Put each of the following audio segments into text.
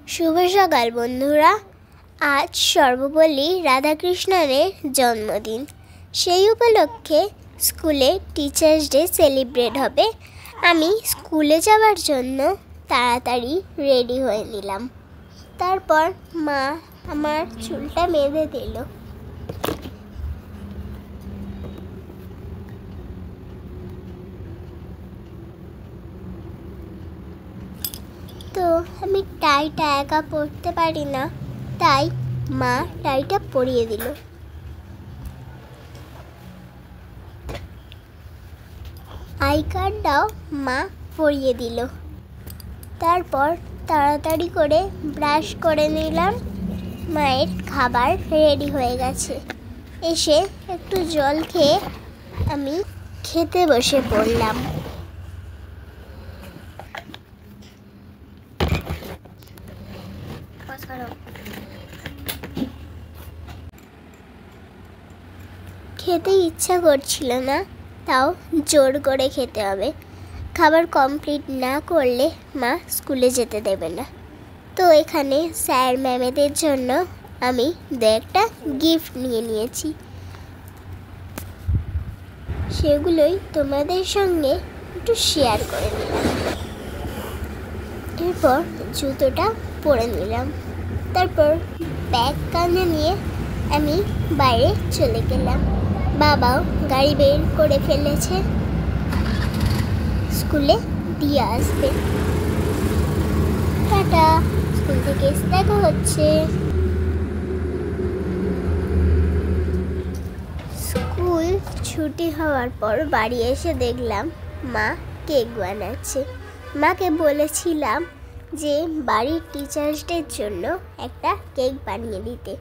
শুভ সকাল বন্ধুরা। আজ সর্বপল্লী রাধাকৃষ্ণনের জন্মদিন। সেই উপলক্ষে স্কুলে টিচার্স ডে সেলিব্রেট হবে। আমি স্কুলে যাওয়ার জন্য তাড়াতাড়ি রেডি হয়ে নিলাম। তারপর মা আমার চুলটা বেঁধে দিল। তো আমি টাইটা একা পরতে পারি না, তাই মা টাইটা পরিয়ে দিল। আই কার্ডটাও মা পরিয়ে দিল। তারপর তাড়াতাড়ি করে ব্রাশ করে নিলাম। মায়ের খাবার রেডি হয়ে গেছে। এসে একটু জল খেয়ে আমি খেতে বসে পড়লাম। খেতে ইচ্ছা করছিল না, তাও জোর করে খেতে হবে। খাবার কমপ্লিট না করলে মা স্কুলে যেতে দেবে না। তো এখানে স্যার ম্যামেদের জন্য আমি একটা গিফট নিয়ে নিয়েছি। সেগুলোই তোমাদের সঙ্গে একটু শেয়ার করে নিলাম। এরপর জুতোটা পরে নিলাম। তারপর ব্যাগ কাঁধে নিয়ে আমি বাইরে চলে গেলাম। বাবাও গাড়ি বের করে ফেলেছে, স্কুলে দিয়ে আসবে। টাটা, স্কুল থেকে এসে দেখা হচ্ছে। স্কুল ছুটি হওয়ার পর বাড়ি এসে দেখলাম মা কেক বানাচ্ছে। মাকে বলেছিলাম যে বাড়ির টিচার্স ডের জন্য একটা কেক বানিয়ে দিতে।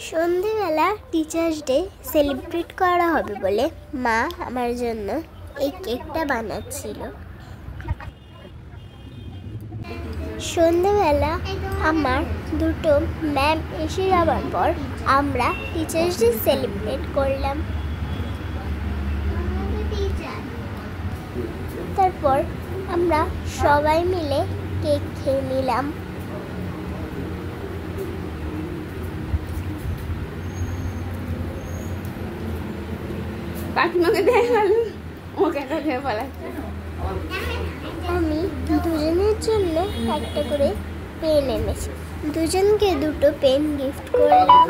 সন্ধেবেলা টিচার্স ডে সেলিব্রেট করা হবে বলে মা আমার জন্য এই কেকটা বানাচ্ছিল। সন্ধেবেলা আমার দুটো ম্যাম এসে যাওয়ার পর আমরা টিচার্স ডে সেলিব্রেট করলাম। তারপর আমরা সবাই মিলে কেক খেয়ে নিলাম। আমি দুজনের জন্য একটা করে পেন এনেছি। দুজনকে দুটো পেন গিফট করলাম।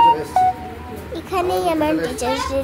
এখানেই আমার টিচার্স ডে